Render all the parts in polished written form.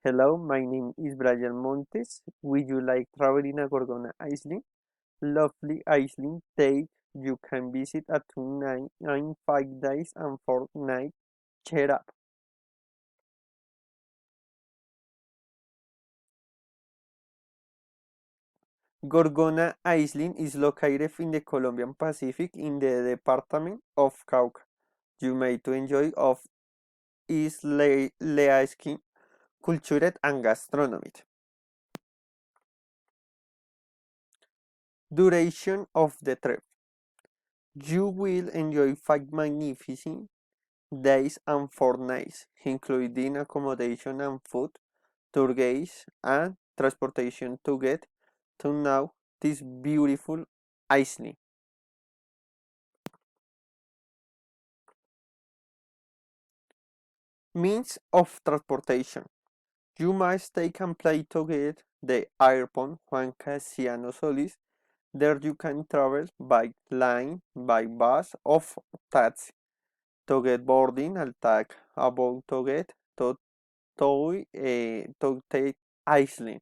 Hello, my name is Brian Montes. Would you like traveling a Gorgona Island? Lovely island take you can visit a 2 night in 5 days and 4 nights. Cheer up. Gorgona Island is located in the Colombian Pacific in the department of Cauca. You may to enjoy of is Leaski culture and gastronomy. Duration of the trip. You will enjoy 5 magnificent days and 4 nights, including accommodation and food, tour guides, and transportation to get to know this beautiful island. Means of transportation. You must take and play to get the airport Juan Casiano Solis. There you can travel by line, by bus, or taxi. To get boarding, I'll take about to get to take Iceland.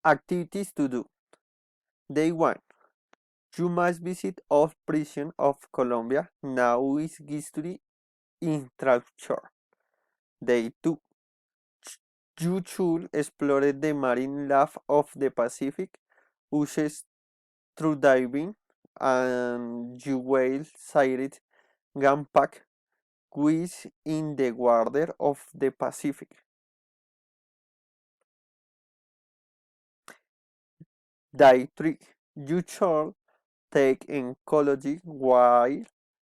Activities to do. Day 1. You must visit all prison of Colombia, now with history instructor. Day 2. You should explore the marine life of the Pacific, uses through diving, and you will sight Gampac, which in the water of the Pacific. Day 3. You should take ecology while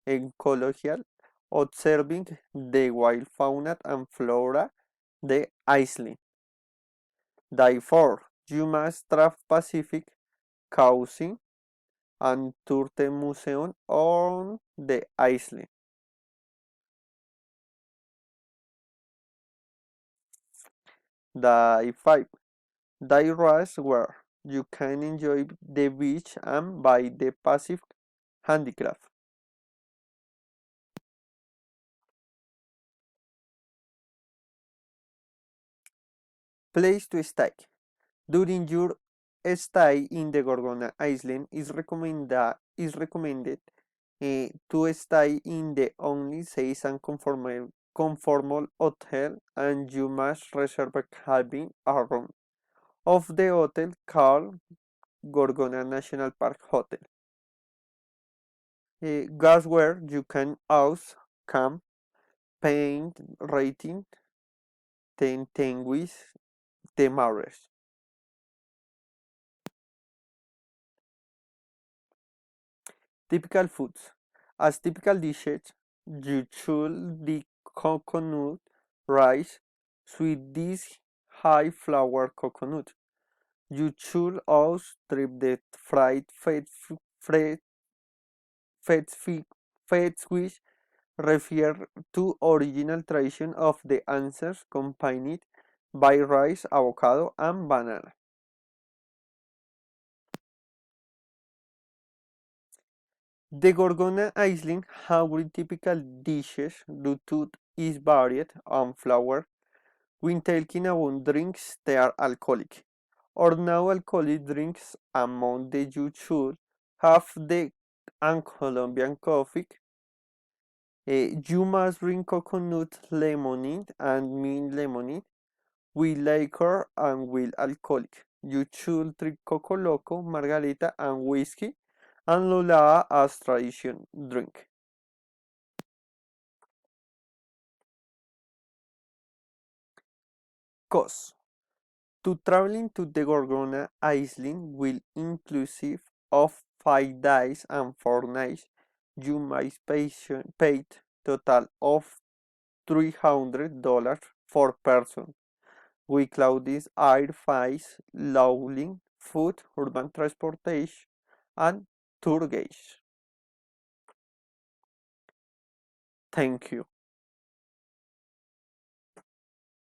ecological observing the wild fauna and flora the island. Day 4. You must travel Pacific Crossing and tour the museum on the island. Day 5. Day rest where you can enjoy the beach and buy the Pacific handicraft. Place to stay. During your stay in the Gorgona Island is recommended to stay in the only safe and conformal hotel, and you must reserve a cabin or room of the hotel called Gorgona National Park Hotel. Guess where you can house, camp, paint, rating, ten with the Mares. Typical foods. As typical dishes, you choose the coconut rice, sweet dish, high flour coconut. You should also strip the fried fat fish refer to original tradition of the ancestors combined by rice, avocado, and banana. The Gorgona Island has typical dishes due to its varied and flavor. When talking about drinks, they are alcoholic or non-alcoholic drinks. Among the you should have the and Colombian coffee. You must drink coconut lemonade and mint lemonade with liquor and with alcoholic. You should drink Coco Loco, Margarita, and whiskey, and Lula as tradition drink. Cost. To traveling to the Gorgona Island will inclusive of 5 days and 4 nights. You might pay total of $300 per person. We cloud air fares, lodging, food, urban transportation, and tour guides. Thank you.